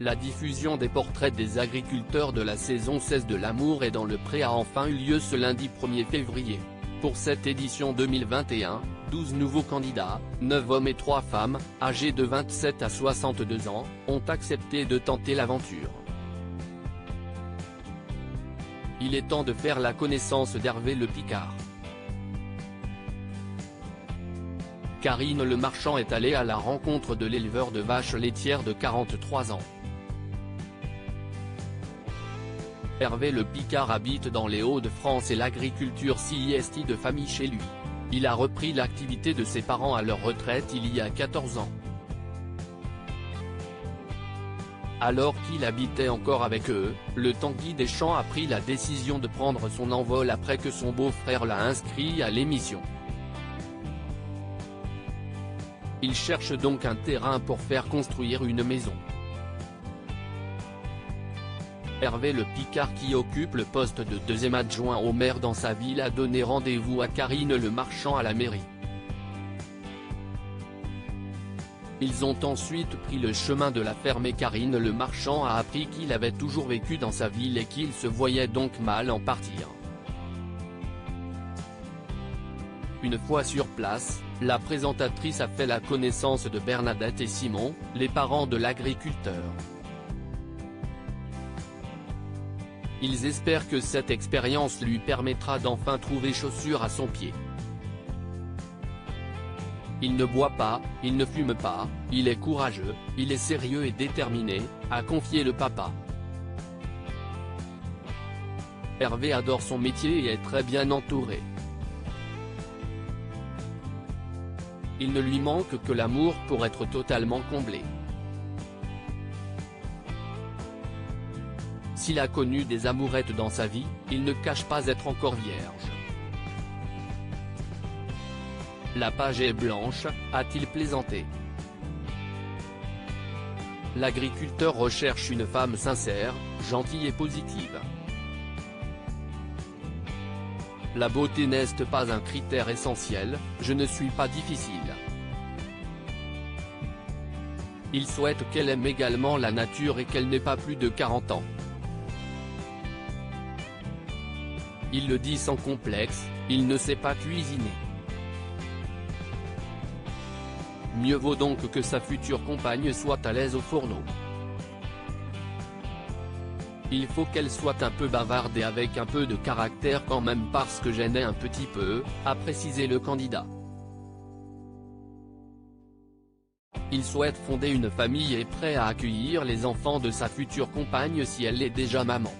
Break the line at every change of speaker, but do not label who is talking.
La diffusion des portraits des agriculteurs de la saison 16 de l'Amour et dans le Pré a enfin eu lieu ce lundi 1er février. Pour cette édition 2021, 12 nouveaux candidats, 9 hommes et 3 femmes, âgés de 27 à 62 ans, ont accepté de tenter l'aventure. Il est temps de faire la connaissance d'Hervé Le Picard. Karine Le Marchand est allée à la rencontre de l'éleveur de vaches laitières de 43 ans. Hervé Le Picard habite dans les Hauts-de-France et l'agriculture s'y est de famille chez lui. Il a repris l'activité de ses parents à leur retraite il y a 14 ans. Alors qu'il habitait encore avec eux, le Tanguy des Champs a pris la décision de prendre son envol après que son beau-frère l'a inscrit à l'émission. Il cherche donc un terrain pour faire construire une maison. Hervé Le Picard, qui occupe le poste de deuxième adjoint au maire dans sa ville, a donné rendez-vous à Karine Le Marchand à la mairie. Ils ont ensuite pris le chemin de la ferme et Karine Le Marchand a appris qu'il avait toujours vécu dans sa ville et qu'il se voyait donc mal en partir. Une fois sur place, la présentatrice a fait la connaissance de Bernadette et Simon, les parents de l'agriculteur. Ils espèrent que cette expérience lui permettra d'enfin trouver chaussure à son pied. Il ne boit pas, il ne fume pas, il est courageux, il est sérieux et déterminé, a confié le papa. Hervé adore son métier et est très bien entouré. Il ne lui manque que l'amour pour être totalement comblé. S'il a connu des amourettes dans sa vie, il ne cache pas être encore vierge. La page est blanche, a-t-il plaisanté. L'agriculteur recherche une femme sincère, gentille et positive. La beauté n'est pas un critère essentiel, je ne suis pas difficile. Il souhaite qu'elle aime également la nature et qu'elle n'ait pas plus de 40 ans. Il le dit sans complexe, il ne sait pas cuisiner. Mieux vaut donc que sa future compagne soit à l'aise au fourneau. Il faut qu'elle soit un peu bavarde et avec un peu de caractère quand même parce que j'en ai un petit peu, a précisé le candidat. Il souhaite fonder une famille et est prêt à accueillir les enfants de sa future compagne si elle est déjà maman.